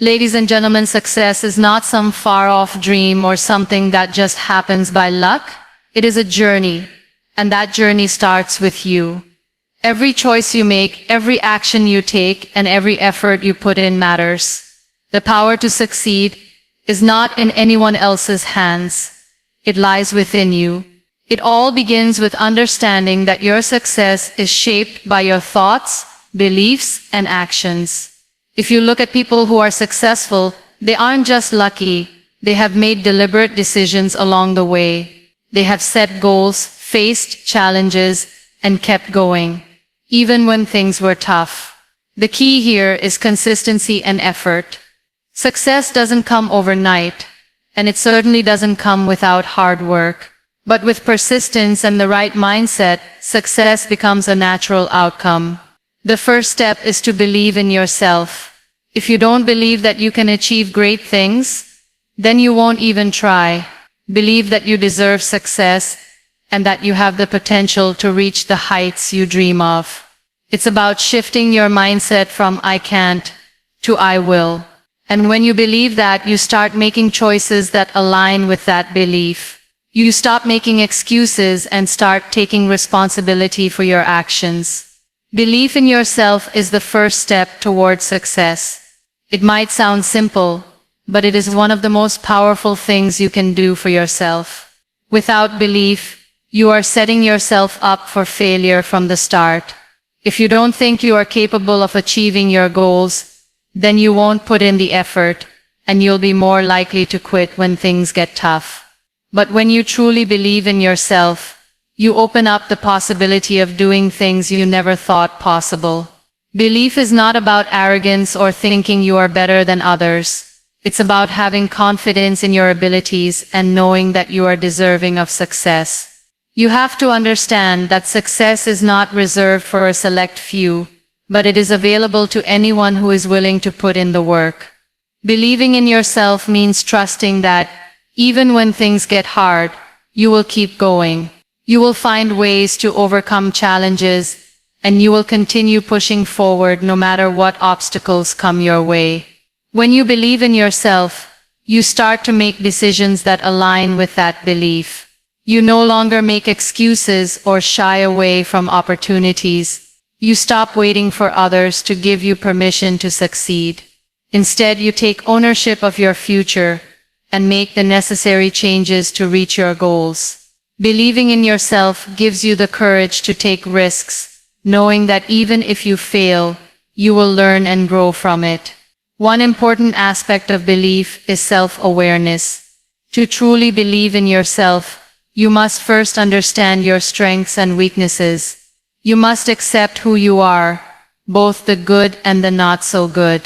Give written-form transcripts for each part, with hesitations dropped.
Ladies and gentlemen, success is not some far-off dream or something that just happens by luck. It is a journey, and that journey starts with you. Every choice you make, every action you take, and every effort you put in matters. The power to succeed is not in anyone else's hands. It lies within you. It all begins with understanding that your success is shaped by your thoughts, beliefs, and actions. If you look at people who are successful, they aren't just lucky. They have made deliberate decisions along the way. They have set goals, faced challenges, and kept going, even when things were tough. The key here is consistency and effort. Success doesn't come overnight, and it certainly doesn't come without hard work. But with persistence and the right mindset, success becomes a natural outcome. The first step is to believe in yourself. If you don't believe that you can achieve great things, then you won't even try. Believe that you deserve success and that you have the potential to reach the heights you dream of. It's about shifting your mindset from "I can't" to "I will." And when you believe that, you start making choices that align with that belief. You stop making excuses and start taking responsibility for your actions. Belief in yourself is the first step toward success. It might sound simple, but it is one of the most powerful things you can do for yourself. Without belief, you are setting yourself up for failure from the start. If you don't think you are capable of achieving your goals, then you won't put in the effort, and you'll be more likely to quit when things get tough. But when you truly believe in yourself, you open up the possibility of doing things you never thought possible. Belief is not about arrogance or thinking you are better than others. It's about having confidence in your abilities and knowing that you are deserving of success. You have to understand that success is not reserved for a select few, but it is available to anyone who is willing to put in the work. Believing in yourself means trusting that, even when things get hard, you will keep going. You will find ways to overcome challenges, and you will continue pushing forward no matter what obstacles come your way. When you believe in yourself, you start to make decisions that align with that belief. You no longer make excuses or shy away from opportunities. You stop waiting for others to give you permission to succeed. Instead, you take ownership of your future and make the necessary changes to reach your goals. Believing in yourself gives you the courage to take risks, knowing that even if you fail, you will learn and grow from it. One important aspect of belief is self-awareness. To truly believe in yourself, you must first understand your strengths and weaknesses. You must accept who you are, both the good and the not so good.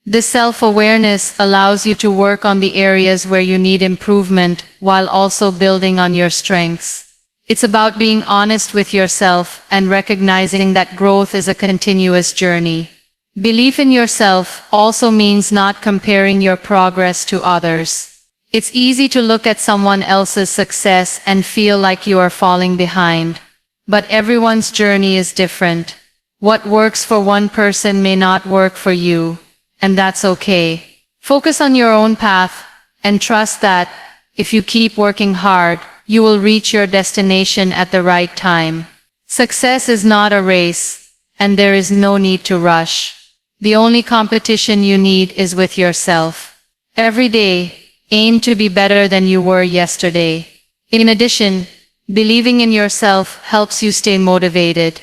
This self-awareness allows you to work on the areas where you need improvement while also building on your strengths. It's about being honest with yourself and recognizing that growth is a continuous journey. Belief in yourself also means not comparing your progress to others. It's easy to look at someone else's success and feel like you are falling behind. But everyone's journey is different. What works for one person may not work for you. And that's okay. Focus on your own path and trust that, if you keep working hard, you will reach your destination at the right time. Success is not a race, and there is no need to rush. The only competition you need is with yourself. Every day, aim to be better than you were yesterday. In addition, believing in yourself helps you stay motivated.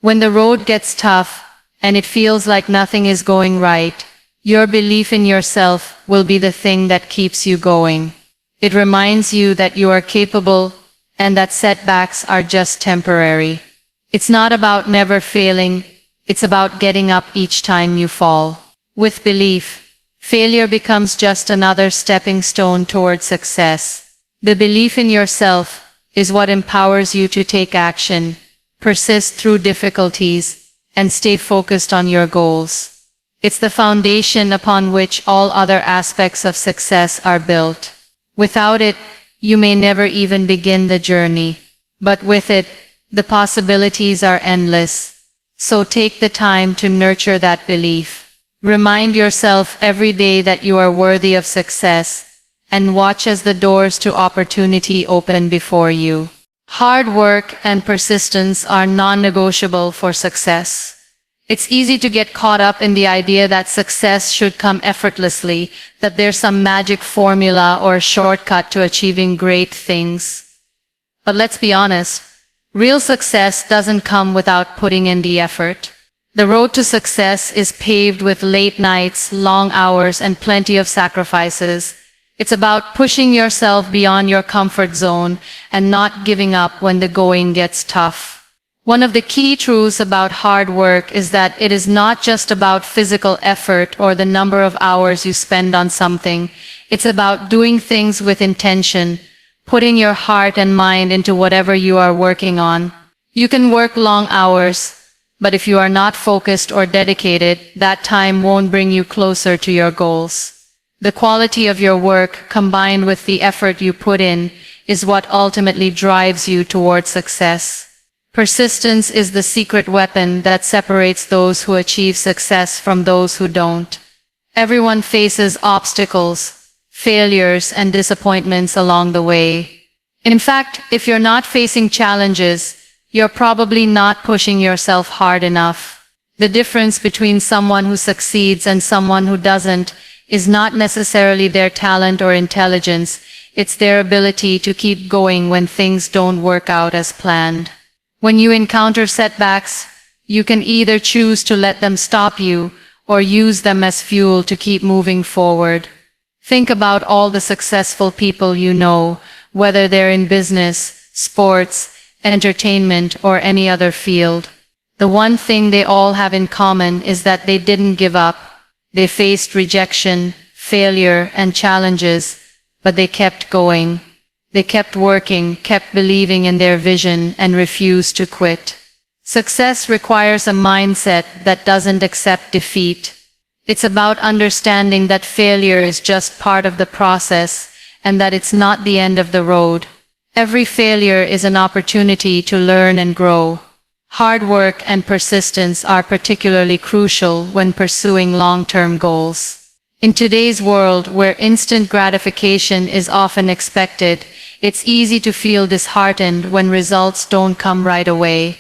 When the road gets tough, and it feels like nothing is going right, your belief in yourself will be the thing that keeps you going. It reminds you that you are capable and that setbacks are just temporary. It's not about never failing, it's about getting up each time you fall. With belief, failure becomes just another stepping stone toward success. The belief in yourself is what empowers you to take action, persist through difficulties, and stay focused on your goals. It's the foundation upon which all other aspects of success are built. Without it, you may never even begin the journey. But with it, the possibilities are endless. So take the time to nurture that belief. Remind yourself every day that you are worthy of success, and watch as the doors to opportunity open before you. Hard work and persistence are non-negotiable for success. It's easy to get caught up in the idea that success should come effortlessly, that there's some magic formula or shortcut to achieving great things. But let's be honest, real success doesn't come without putting in the effort. The road to success is paved with late nights, long hours, and plenty of sacrifices. It's about pushing yourself beyond your comfort zone and not giving up when the going gets tough. One of the key truths about hard work is that it is not just about physical effort or the number of hours you spend on something. It's about doing things with intention, putting your heart and mind into whatever you are working on. You can work long hours, but if you are not focused or dedicated, that time won't bring you closer to your goals. The quality of your work, combined with the effort you put in, is what ultimately drives you toward success. Persistence is the secret weapon that separates those who achieve success from those who don't. Everyone faces obstacles, failures, and disappointments along the way. In fact, if you're not facing challenges, you're probably not pushing yourself hard enough. The difference between someone who succeeds and someone who doesn't is not necessarily their talent or intelligence, it's their ability to keep going when things don't work out as planned. When you encounter setbacks, you can either choose to let them stop you or use them as fuel to keep moving forward. Think about all the successful people you know, whether they're in business, sports, entertainment, or any other field. The one thing they all have in common is that they didn't give up. They faced rejection, failure, and challenges, but they kept going. They kept working, kept believing in their vision, and refused to quit. Success requires a mindset that doesn't accept defeat. It's about understanding that failure is just part of the process, and that it's not the end of the road. Every failure is an opportunity to learn and grow. Hard work and persistence are particularly crucial when pursuing long-term goals. In today's world, where instant gratification is often expected, it's easy to feel disheartened when results don't come right away.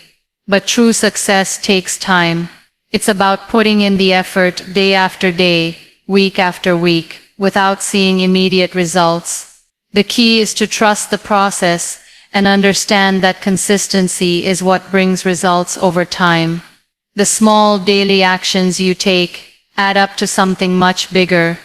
But true success takes time. It's about putting in the effort day after day, week after week, without seeing immediate results. The key is to trust the process and understand that consistency is what brings results over time. The small daily actions you take add up to something much bigger.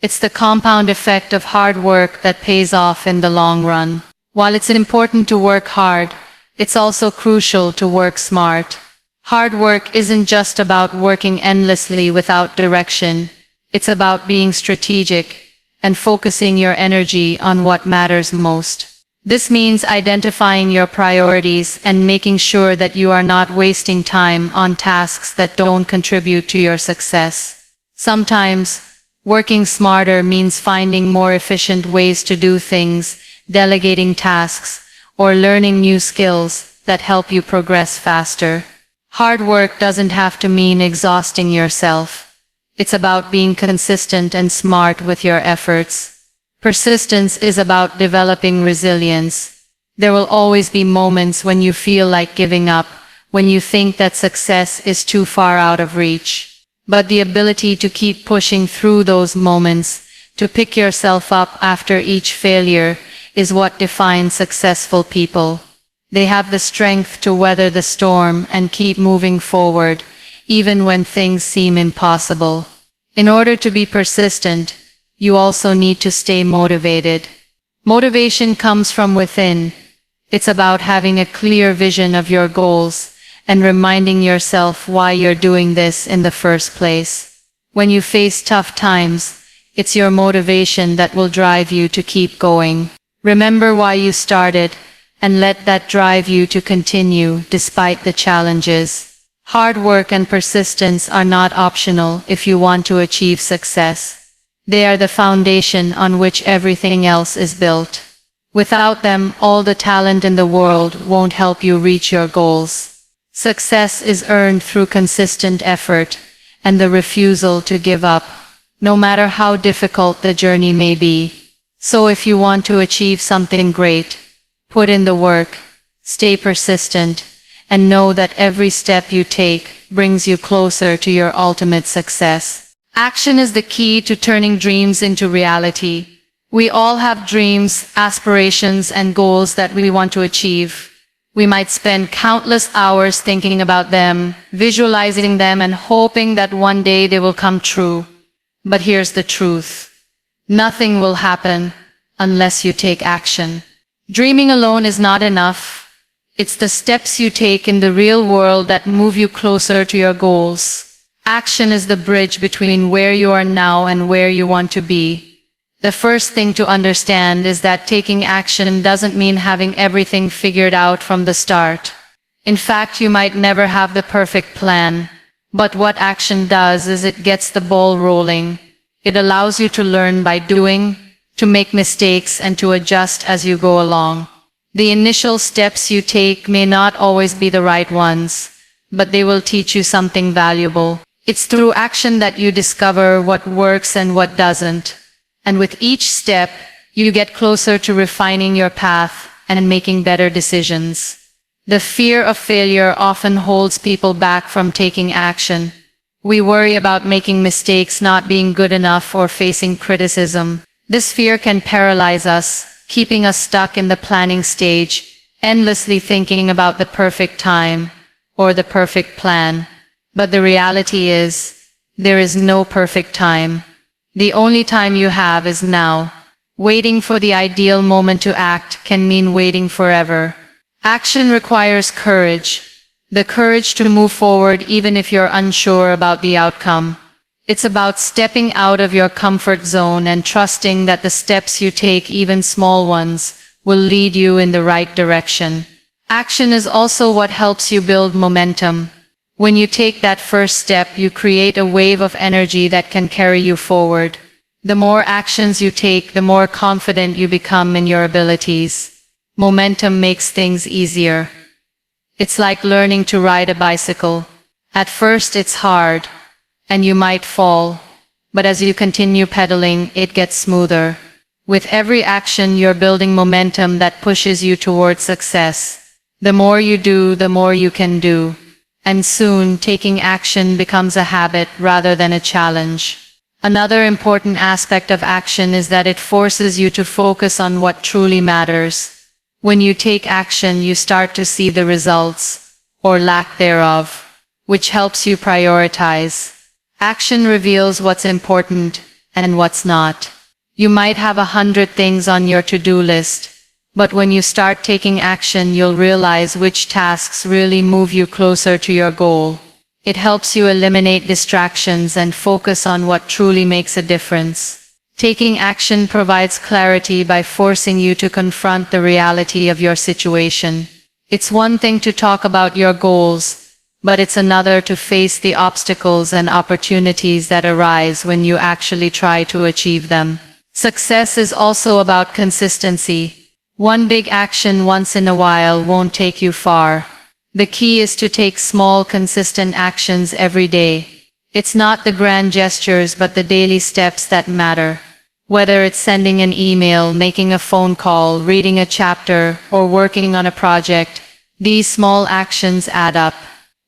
It's the compound effect of hard work that pays off in the long run. While it's important to work hard, it's also crucial to work smart. Hard work isn't just about working endlessly without direction. It's about being strategic and focusing your energy on what matters most. This means identifying your priorities and making sure that you are not wasting time on tasks that don't contribute to your success. Sometimes, working smarter means finding more efficient ways to do things, delegating tasks, or learning new skills that help you progress faster. Hard work doesn't have to mean exhausting yourself. It's about being consistent and smart with your efforts. Persistence is about developing resilience. There will always be moments when you feel like giving up, when you think that success is too far out of reach. But the ability to keep pushing through those moments, to pick yourself up after each failure, is what defines successful people. They have the strength to weather the storm and keep moving forward, even when things seem impossible. In order to be persistent, you also need to stay motivated. Motivation comes from within. It's about having a clear vision of your goals and reminding yourself why you're doing this in the first place. When you face tough times, it's your motivation that will drive you to keep going. Remember why you started, and let that drive you to continue despite the challenges. Hard work and persistence are not optional if you want to achieve success. They are the foundation on which everything else is built. Without them, all the talent in the world won't help you reach your goals. Success is earned through consistent effort, and the refusal to give up, no matter how difficult the journey may be. So if you want to achieve something great, put in the work, stay persistent, and know that every step you take brings you closer to your ultimate success. Action is the key to turning dreams into reality. We all have dreams, aspirations, and goals that we want to achieve. We might spend countless hours thinking about them, visualizing them, and hoping that one day they will come true. But here's the truth. Nothing will happen unless you take action. Dreaming alone is not enough. It's the steps you take in the real world that move you closer to your goals. Action is the bridge between where you are now and where you want to be. The first thing to understand is that taking action doesn't mean having everything figured out from the start. In fact, you might never have the perfect plan. But what action does is it gets the ball rolling. It allows you to learn by doing, to make mistakes, and to adjust as you go along. The initial steps you take may not always be the right ones, but they will teach you something valuable. It's through action that you discover what works and what doesn't. And with each step, you get closer to refining your path and making better decisions. The fear of failure often holds people back from taking action. We worry about making mistakes, not being good enough, or facing criticism. This fear can paralyze us, keeping us stuck in the planning stage, endlessly thinking about the perfect time or the perfect plan. But the reality is, there is no perfect time. The only time you have is now. Waiting for the ideal moment to act can mean waiting forever. Action requires courage. The courage to move forward even if you're unsure about the outcome. It's about stepping out of your comfort zone and trusting that the steps you take, even small ones, will lead you in the right direction. Action is also what helps you build momentum. When you take that first step, you create a wave of energy that can carry you forward. The more actions you take, the more confident you become in your abilities. Momentum makes things easier. It's like learning to ride a bicycle. At first it's hard, and you might fall, but as you continue pedaling, it gets smoother. With every action, you're building momentum that pushes you towards success. The more you do, the more you can do. And soon, taking action becomes a habit rather than a challenge. Another important aspect of action is that it forces you to focus on what truly matters. When you take action, you start to see the results, or lack thereof, which helps you prioritize. Action reveals what's important and what's not. You might have 100 things on your to-do list, but when you start taking action, you'll realize which tasks really move you closer to your goal. It helps you eliminate distractions and focus on what truly makes a difference. Taking action provides clarity by forcing you to confront the reality of your situation. It's one thing to talk about your goals, but it's another to face the obstacles and opportunities that arise when you actually try to achieve them. Success is also about consistency. One big action once in a while won't take you far. The key is to take small, consistent actions every day. It's not the grand gestures but the daily steps that matter. Whether it's sending an email, making a phone call, reading a chapter, or working on a project, these small actions add up.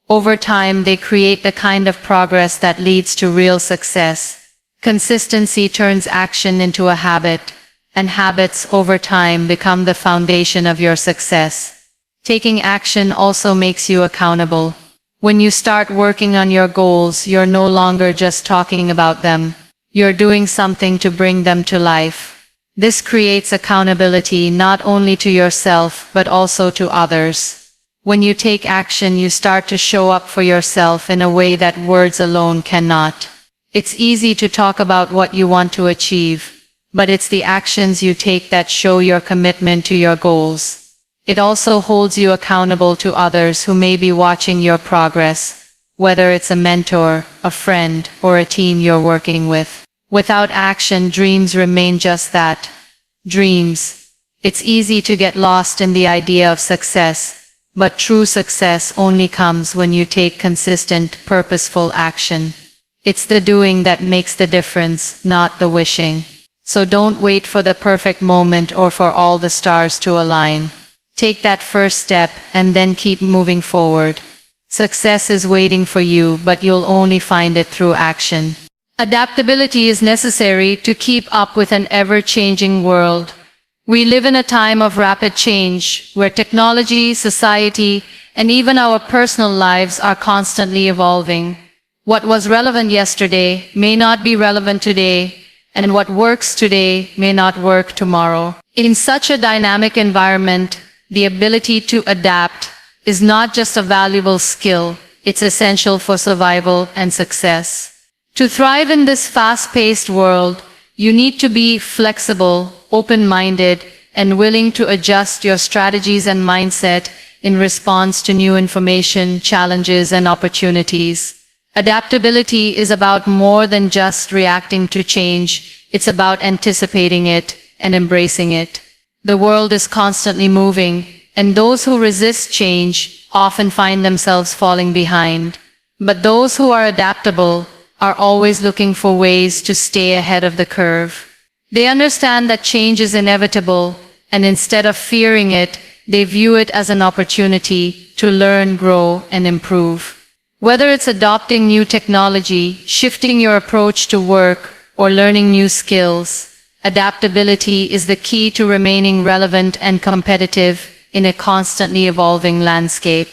Over time, they create the kind of progress that leads to real success. Consistency turns action into a habit, and habits over time become the foundation of your success. Taking action also makes you accountable. When you start working on your goals, you're no longer just talking about them. You're doing something to bring them to life. This creates accountability not only to yourself but also to others. When you take action, you start to show up for yourself in a way that words alone cannot. It's easy to talk about what you want to achieve, but it's the actions you take that show your commitment to your goals. It also holds you accountable to others who may be watching your progress, whether it's a mentor, a friend, or a team you're working with. Without action, dreams remain just that, dreams. It's easy to get lost in the idea of success, but true success only comes when you take consistent, purposeful action. It's the doing that makes the difference, not the wishing. So don't wait for the perfect moment or for all the stars to align. Take that first step and then keep moving forward. Success is waiting for you, but you'll only find it through action. Adaptability is necessary to keep up with an ever-changing world. We live in a time of rapid change, where technology, society, and even our personal lives are constantly evolving. What was relevant yesterday may not be relevant today, and what works today may not work tomorrow. In such a dynamic environment, the ability to adapt is not just a valuable skill, it's essential for survival and success. To thrive in this fast-paced world, you need to be flexible, open-minded, and willing to adjust your strategies and mindset in response to new information, challenges, and opportunities. Adaptability is about more than just reacting to change. It's about anticipating it and embracing it. The world is constantly moving, and those who resist change often find themselves falling behind. But those who are adaptable are always looking for ways to stay ahead of the curve. They understand that change is inevitable, and instead of fearing it, they view it as an opportunity to learn, grow, and improve. Whether it's adopting new technology, shifting your approach to work, or learning new skills, adaptability is the key to remaining relevant and competitive in a constantly evolving landscape.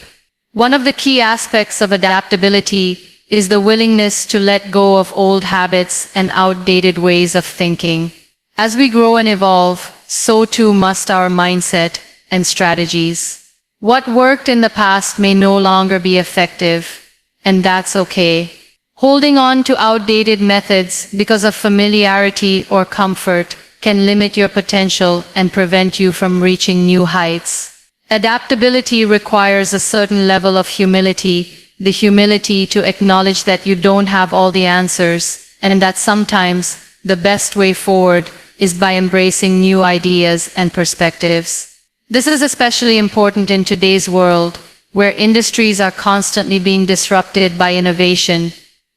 One of the key aspects of adaptability is the willingness to let go of old habits and outdated ways of thinking. As we grow and evolve, so too must our mindset and strategies. What worked in the past may no longer be effective, and that's okay. Holding on to outdated methods because of familiarity or comfort can limit your potential and prevent you from reaching new heights. Adaptability requires a certain level of humility, the humility to acknowledge that you don't have all the answers, and that sometimes the best way forward is by embracing new ideas and perspectives. This is especially important in today's world, where industries are constantly being disrupted by innovation.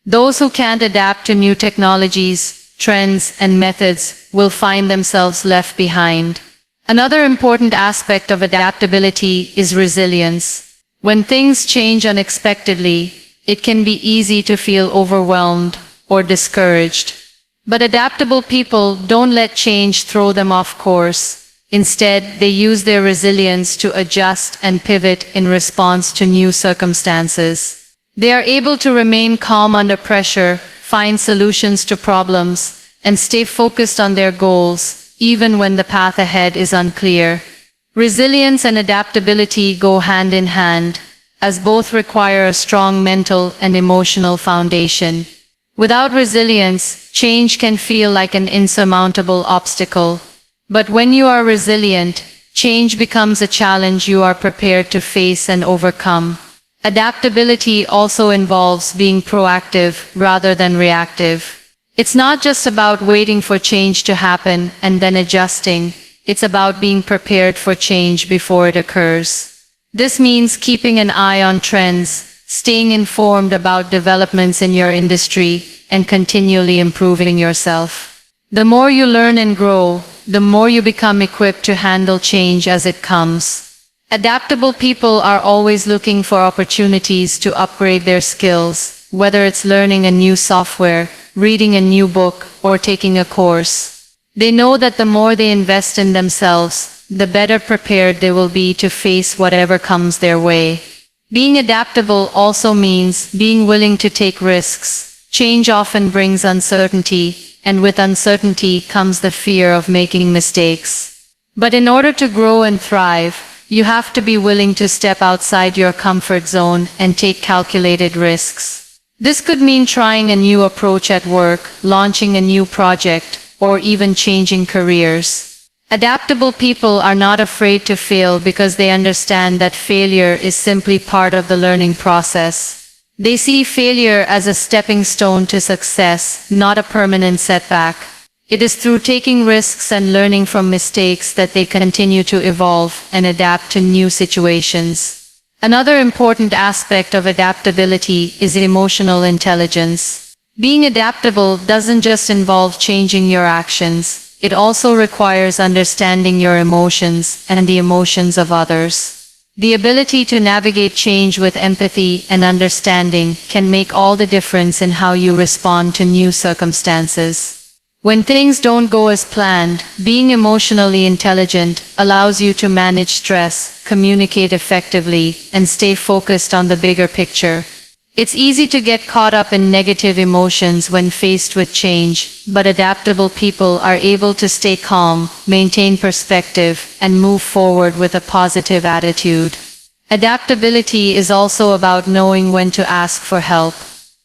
Those who can't adapt to new technologies, trends, and methods will find themselves left behind. Another important aspect of adaptability is resilience. When things change unexpectedly, it can be easy to feel overwhelmed or discouraged. But adaptable people don't let change throw them off course. Instead, they use their resilience to adjust and pivot in response to new circumstances. They are able to remain calm under pressure, find solutions to problems, and stay focused on their goals, even when the path ahead is unclear. Resilience and adaptability go hand in hand, as both require a strong mental and emotional foundation. Without resilience, change can feel like an insurmountable obstacle. But when you are resilient, change becomes a challenge you are prepared to face and overcome. Adaptability also involves being proactive rather than reactive. It's not just about waiting for change to happen and then adjusting. It's about being prepared for change before it occurs. This means keeping an eye on trends, staying informed about developments in your industry, and continually improving yourself. The more you learn and grow, the more you become equipped to handle change as it comes. Adaptable people are always looking for opportunities to upgrade their skills, whether it's learning a new software, reading a new book, or taking a course. They know that the more they invest in themselves, the better prepared they will be to face whatever comes their way. Being adaptable also means being willing to take risks. Change often brings uncertainty, and with uncertainty comes the fear of making mistakes. But in order to grow and thrive, you have to be willing to step outside your comfort zone and take calculated risks. This could mean trying a new approach at work, launching a new project, or even changing careers. Adaptable people are not afraid to fail because they understand that failure is simply part of the learning process. They see failure as a stepping stone to success, not a permanent setback. It is through taking risks and learning from mistakes that they continue to evolve and adapt to new situations. Another important aspect of adaptability is emotional intelligence. Being adaptable doesn't just involve changing your actions, it also requires understanding your emotions and the emotions of others. The ability to navigate change with empathy and understanding can make all the difference in how you respond to new circumstances. When things don't go as planned, being emotionally intelligent allows you to manage stress, communicate effectively, and stay focused on the bigger picture. It's easy to get caught up in negative emotions when faced with change, but adaptable people are able to stay calm, maintain perspective, and move forward with a positive attitude. Adaptability is also about knowing when to ask for help.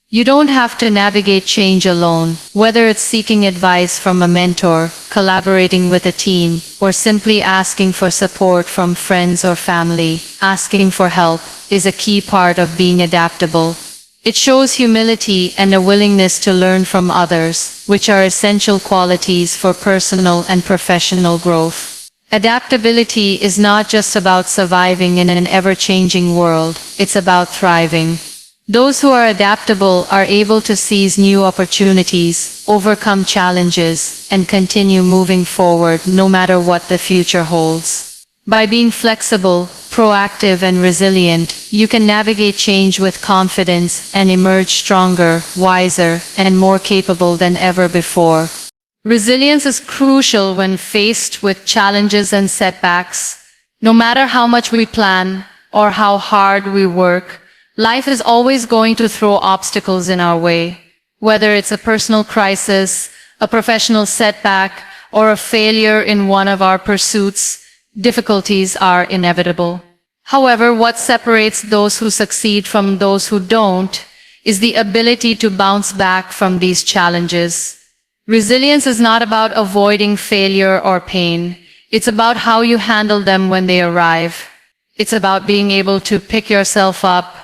You don't have to navigate change alone, whether it's seeking advice from a mentor, collaborating with a team, or simply asking for support from friends or family. Asking for help is a key part of being adaptable. It shows humility and a willingness to learn from others, which are essential qualities for personal and professional growth. Adaptability is not just about surviving in an ever-changing world, it's about thriving. Those who are adaptable are able to seize new opportunities, overcome challenges, and continue moving forward no matter what the future holds. By being flexible, proactive, and resilient, you can navigate change with confidence and emerge stronger, wiser, and more capable than ever before. Resilience is crucial when faced with challenges and setbacks. No matter how much we plan or how hard we work, life is always going to throw obstacles in our way. Whether it's a personal crisis, a professional setback, or a failure in one of our pursuits, difficulties are inevitable. However, what separates those who succeed from those who don't is the ability to bounce back from these challenges. Resilience is not about avoiding failure or pain. It's about how you handle them when they arrive. It's about being able to pick yourself up,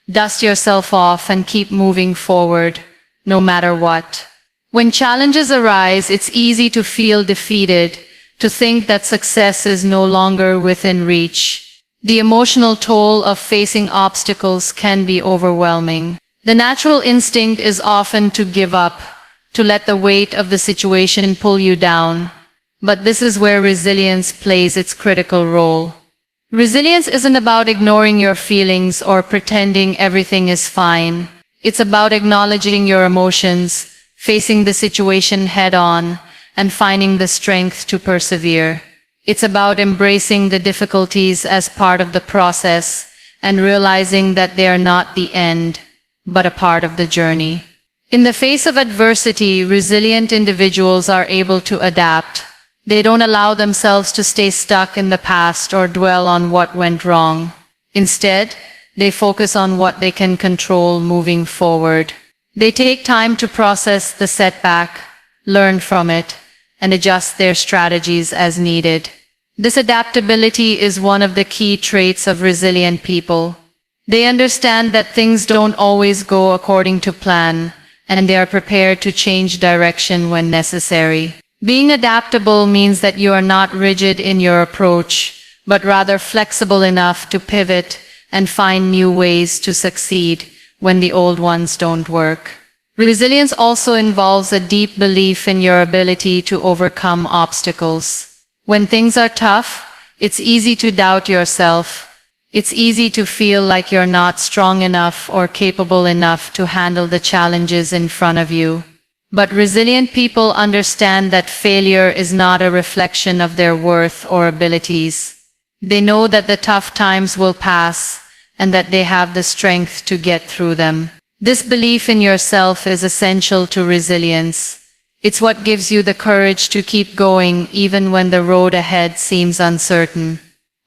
dust yourself off, and keep moving forward, no matter what. When challenges arise, it's easy to feel defeated, to think that success is no longer within reach. The emotional toll of facing obstacles can be overwhelming. The natural instinct is often to give up, to let the weight of the situation pull you down. But this is where resilience plays its critical role. Resilience isn't about ignoring your feelings or pretending everything is fine. It's about acknowledging your emotions, facing the situation head-on, and finding the strength to persevere. It's about embracing the difficulties as part of the process and realizing that they are not the end, but a part of the journey. In the face of adversity, resilient individuals are able to adapt. They don't allow themselves to stay stuck in the past or dwell on what went wrong. Instead, they focus on what they can control moving forward. They take time to process the setback, learn from it, and adjust their strategies as needed. This adaptability is one of the key traits of resilient people. They understand that things don't always go according to plan, and they are prepared to change direction when necessary. Being adaptable means that you are not rigid in your approach, but rather flexible enough to pivot and find new ways to succeed when the old ones don't work. Resilience also involves a deep belief in your ability to overcome obstacles. When things are tough, it's easy to doubt yourself. It's easy to feel like you're not strong enough or capable enough to handle the challenges in front of you. But resilient people understand that failure is not a reflection of their worth or abilities. They know that the tough times will pass and that they have the strength to get through them. This belief in yourself is essential to resilience. It's what gives you the courage to keep going even when the road ahead seems uncertain.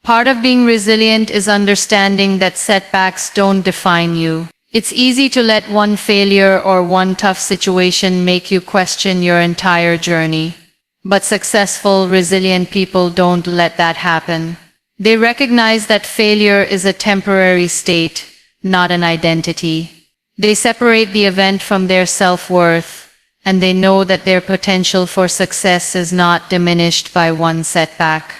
Part of being resilient is understanding that setbacks don't define you. It's easy to let one failure or one tough situation make you question your entire journey. But successful, resilient people don't let that happen. They recognize that failure is a temporary state, not an identity. They separate the event from their self-worth, and they know that their potential for success is not diminished by one setback.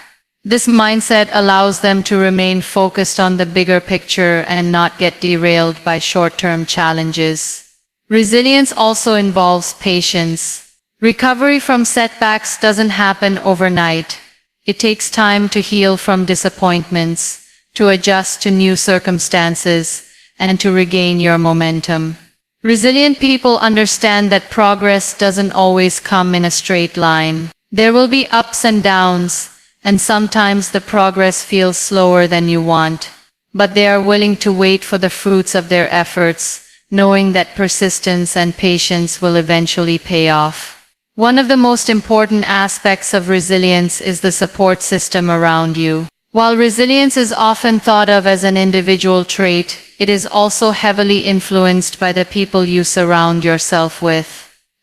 This mindset allows them to remain focused on the bigger picture and not get derailed by short-term challenges. Resilience also involves patience. Recovery from setbacks doesn't happen overnight. It takes time to heal from disappointments, to adjust to new circumstances, and to regain your momentum. Resilient people understand that progress doesn't always come in a straight line. There will be ups and downs, and sometimes the progress feels slower than you want. But they are willing to wait for the fruits of their efforts, knowing that persistence and patience will eventually pay off. One of the most important aspects of resilience is the support system around you. While resilience is often thought of as an individual trait, it is also heavily influenced by the people you surround yourself with.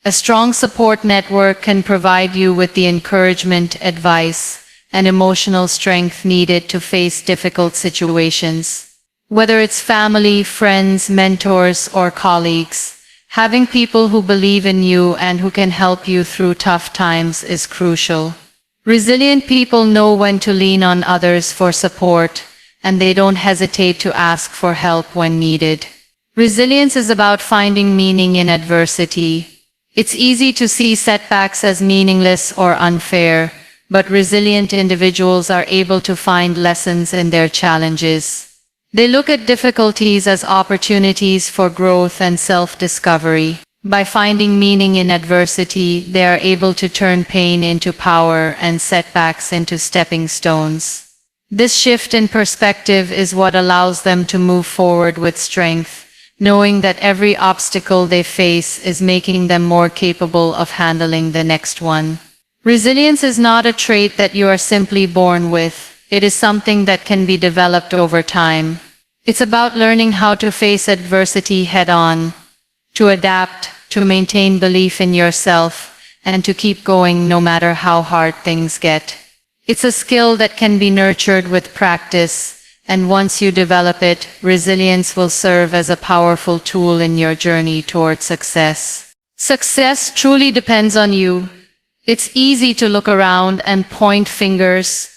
A strong support network can provide you with the encouragement, advice, and emotional strength needed to face difficult situations. Whether it's family, friends, mentors, or colleagues, having people who believe in you and who can help you through tough times is crucial. Resilient people know when to lean on others for support, and they don't hesitate to ask for help when needed. Resilience is about finding meaning in adversity. It's easy to see setbacks as meaningless or unfair, but resilient individuals are able to find lessons in their challenges. They look at difficulties as opportunities for growth and self-discovery. By finding meaning in adversity, they are able to turn pain into power and setbacks into stepping stones. This shift in perspective is what allows them to move forward with strength, knowing that every obstacle they face is making them more capable of handling the next one. Resilience is not a trait that you are simply born with. It is something that can be developed over time. It's about learning how to face adversity head-on, to adapt, to maintain belief in yourself, and to keep going no matter how hard things get. It's a skill that can be nurtured with practice, and once you develop it, resilience will serve as a powerful tool in your journey toward success. Success truly depends on you. It's easy to look around and point fingers,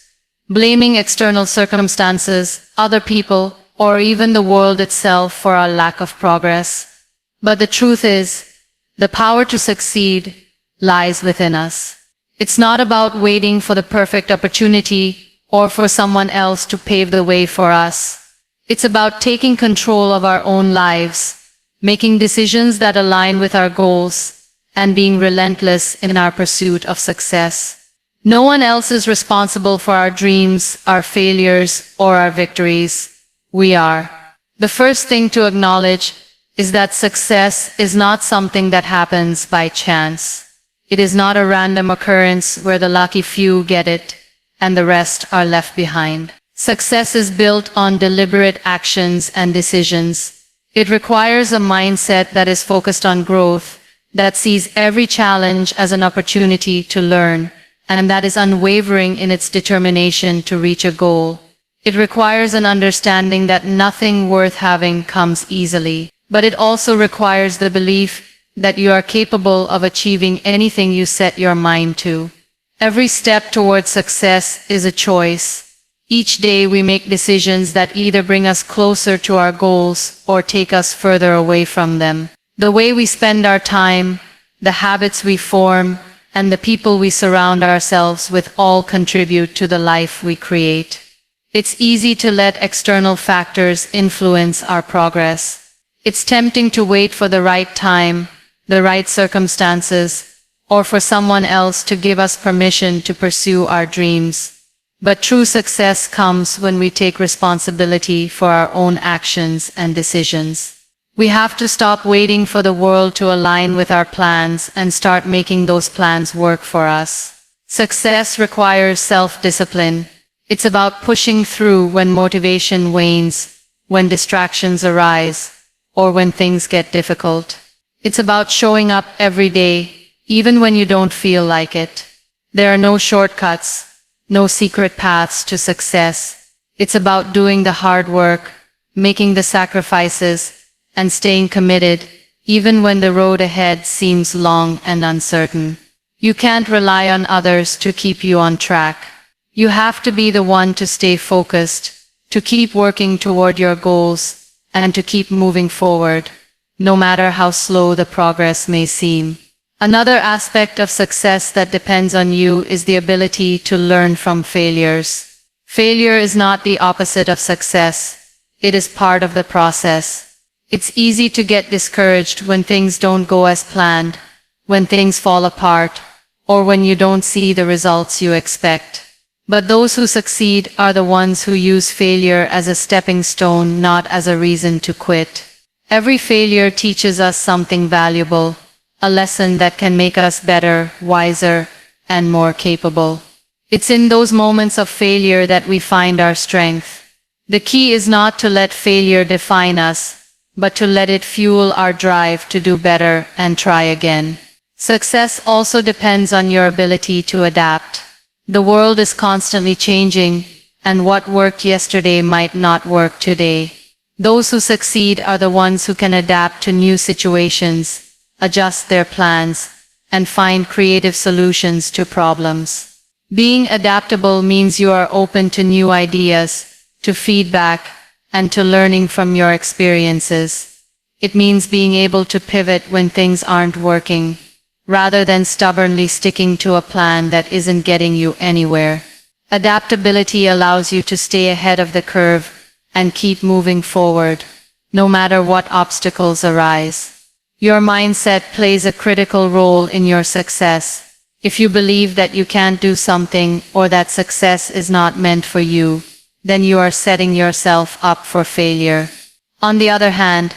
blaming external circumstances, other people, or even the world itself for our lack of progress. But the truth is, the power to succeed lies within us. It's not about waiting for the perfect opportunity or for someone else to pave the way for us. It's about taking control of our own lives, making decisions that align with our goals, and being relentless in our pursuit of success. No one else is responsible for our dreams, our failures, or our victories. We are. The first thing to acknowledge is that success is not something that happens by chance. It is not a random occurrence where the lucky few get it and the rest are left behind. Success is built on deliberate actions and decisions. It requires a mindset that is focused on growth, that sees every challenge as an opportunity to learn, and that is unwavering in its determination to reach a goal. It requires an understanding that nothing worth having comes easily, but it also requires the belief that you are capable of achieving anything you set your mind to. Every step towards success is a choice. Each day we make decisions that either bring us closer to our goals or take us further away from them. The way we spend our time, the habits we form, and the people we surround ourselves with all contribute to the life we create. It's easy to let external factors influence our progress. It's tempting to wait for the right time, the right circumstances, or for someone else to give us permission to pursue our dreams. But true success comes when we take responsibility for our own actions and decisions. We have to stop waiting for the world to align with our plans and start making those plans work for us. Success requires self-discipline. It's about pushing through when motivation wanes, when distractions arise, or when things get difficult. It's about showing up every day, even when you don't feel like it. There are no shortcuts, no secret paths to success. It's about doing the hard work, making the sacrifices, and staying committed, even when the road ahead seems long and uncertain. You can't rely on others to keep you on track. You have to be the one to stay focused, to keep working toward your goals, and to keep moving forward. no matter how slow the progress may seem. Another aspect of success that depends on you is the ability to learn from failures. Failure is not the opposite of success. It is part of the process. It's easy to get discouraged when things don't go as planned, when things fall apart, or when you don't see the results you expect. But those who succeed are the ones who use failure as a stepping stone, not as a reason to quit. Every failure teaches us something valuable, a lesson that can make us better, wiser, and more capable. It's in those moments of failure that we find our strength. The key is not to let failure define us, but to let it fuel our drive to do better and try again. Success also depends on your ability to adapt. The world is constantly changing, and what worked yesterday might not work today. Those who succeed are the ones who can adapt to new situations, adjust their plans, and find creative solutions to problems. Being adaptable means you are open to new ideas, to feedback, and to learning from your experiences. It means being able to pivot when things aren't working, rather than stubbornly sticking to a plan that isn't getting you anywhere. Adaptability allows you to stay ahead of the curve and keep moving forward, no matter what obstacles arise. Your mindset plays a critical role in your success. If you believe that you can't do something or that success is not meant for you, then you are setting yourself up for failure. On the other hand,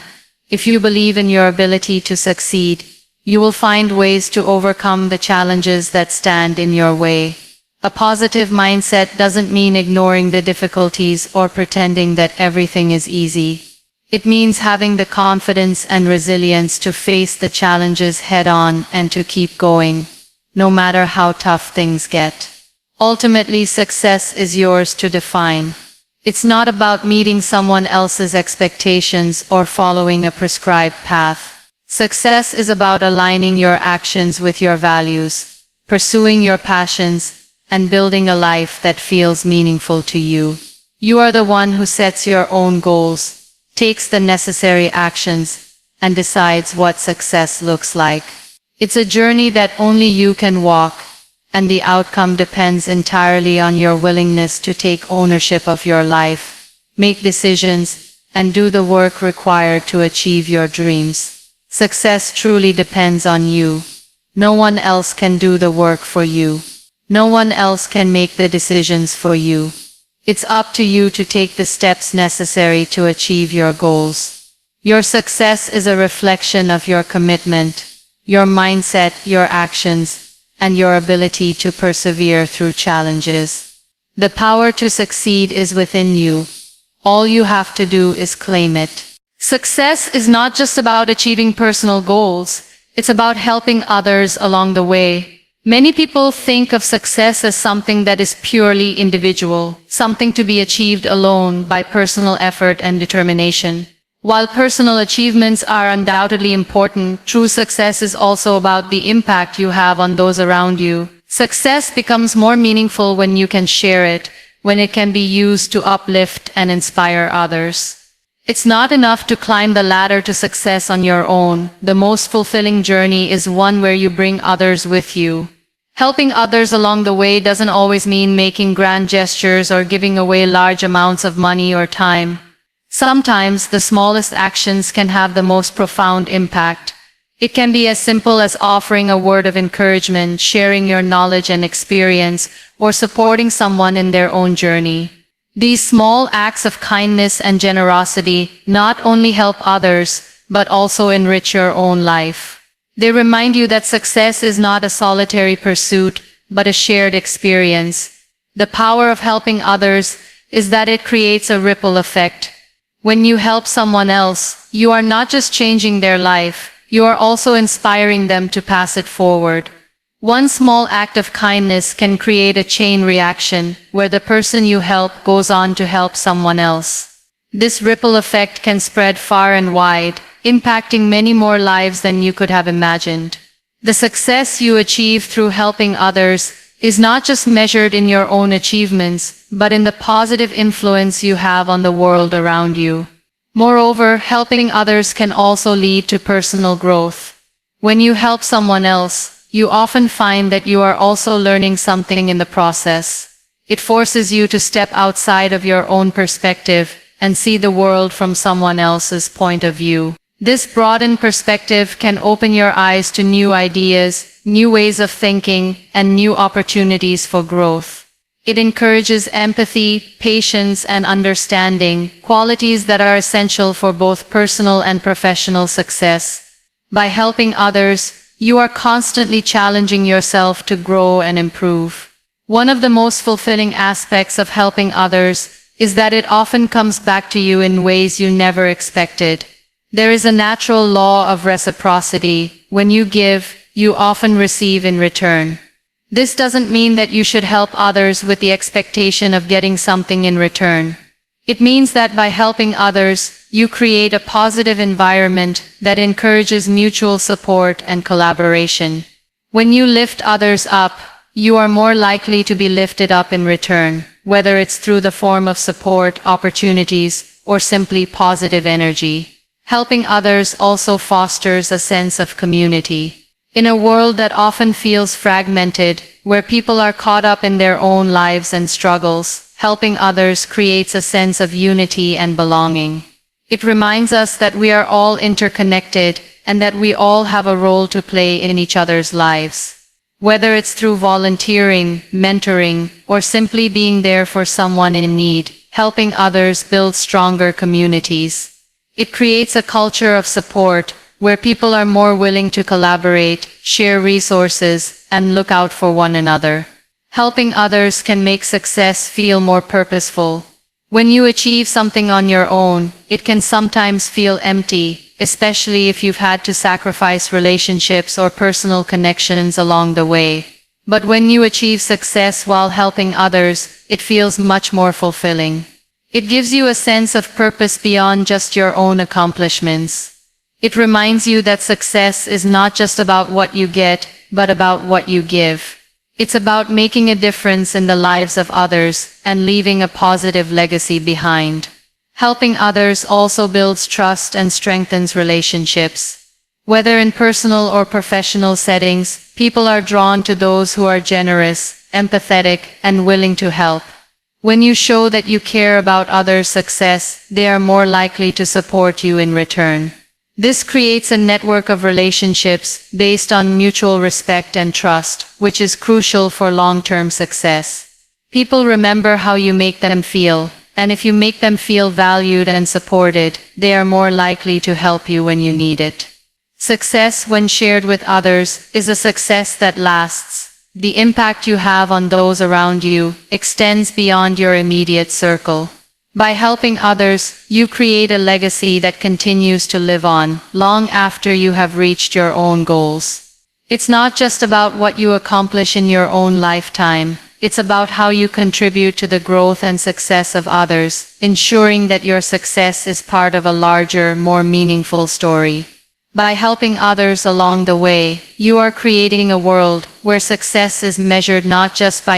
if you believe in your ability to succeed, you will find ways to overcome the challenges that stand in your way. A positive mindset doesn't mean ignoring the difficulties or pretending that everything is easy. It means having the confidence and resilience to face the challenges head-on and to keep going, no matter how tough things get. Ultimately, success is yours to define. It's not about meeting someone else's expectations or following a prescribed path. Success is about aligning your actions with your values, pursuing your passions, and building a life that feels meaningful to you. You are the one who sets your own goals, takes the necessary actions, and decides what success looks like. It's a journey that only you can walk, and the outcome depends entirely on your willingness to take ownership of your life, make decisions, and do the work required to achieve your dreams. Success truly depends on you. No one else can do the work for you. No one else can make the decisions for you. It's up to you to take the steps necessary to achieve your goals. Your success is a reflection of your commitment, your mindset, your actions, and your ability to persevere through challenges. The power to succeed is within you. All you have to do is claim it. Success is not just about achieving personal goals, it's about helping others along the way. Many people think of success as something that is purely individual, something to be achieved alone by personal effort and determination. While personal achievements are undoubtedly important, true success is also about the impact you have on those around you. Success becomes more meaningful when you can share it, when it can be used to uplift and inspire others. It's not enough to climb the ladder to success on your own. The most fulfilling journey is one where you bring others with you. Helping others along the way doesn't always mean making grand gestures or giving away large amounts of money or time. Sometimes the smallest actions can have the most profound impact. It can be as simple as offering a word of encouragement, sharing your knowledge and experience, or supporting someone in their own journey. These small acts of kindness and generosity not only help others, but also enrich your own life. They remind you that success is not a solitary pursuit, but a shared experience. The power of helping others is that it creates a ripple effect. When you help someone else, you are not just changing their life, you are also inspiring them to pass it forward. One small act of kindness can create a chain reaction, where the person you help goes on to help someone else. This ripple effect can spread far and wide, impacting many more lives than you could have imagined. The success you achieve through helping others is not just measured in your own achievements, but in the positive influence you have on the world around you. Moreover, helping others can also lead to personal growth. When you help someone else, you often find that you are also learning something in the process. It forces you to step outside of your own perspective and see the world from someone else's point of view. This broadened perspective can open your eyes to new ideas, new ways of thinking, and new opportunities for growth. It encourages empathy, patience, and understanding, qualities that are essential for both personal and professional success. By helping others, you are constantly challenging yourself to grow and improve. One of the most fulfilling aspects of helping others is that it often comes back to you in ways you never expected. There is a natural law of reciprocity. When you give, you often receive in return. This doesn't mean that you should help others with the expectation of getting something in return. It means that by helping others, you create a positive environment that encourages mutual support and collaboration. When you lift others up, you are more likely to be lifted up in return, whether it's through the form of support, opportunities, or simply positive energy. Helping others also fosters a sense of community. In a world that often feels fragmented, where people are caught up in their own lives and struggles, helping others creates a sense of unity and belonging. It reminds us that we are all interconnected and that we all have a role to play in each other's lives. Whether it's through volunteering, mentoring, or simply being there for someone in need, helping others builds stronger communities. It creates a culture of support, where people are more willing to collaborate, share resources, and look out for one another. Helping others can make success feel more purposeful. When you achieve something on your own, it can sometimes feel empty, especially if you've had to sacrifice relationships or personal connections along the way. But when you achieve success while helping others, it feels much more fulfilling. It gives you a sense of purpose beyond just your own accomplishments. It reminds you that success is not just about what you get, but about what you give. It's about making a difference in the lives of others and leaving a positive legacy behind. Helping others also builds trust and strengthens relationships. Whether in personal or professional settings, people are drawn to those who are generous, empathetic, and willing to help. When you show that you care about others' success, they are more likely to support you in return. This creates a network of relationships based on mutual respect and trust, which is crucial for long-term success. People remember how you make them feel, and if you make them feel valued and supported, they are more likely to help you when you need it. Success, when shared with others, is a success that lasts. The impact you have on those around you extends beyond your immediate circle. By helping others, you create a legacy that continues to live on, long after you have reached your own goals. It's not just about what you accomplish in your own lifetime, it's about how you contribute to the growth and success of others, ensuring that your success is part of a larger, more meaningful story. By helping others along the way, you are creating a world where success is measured not just by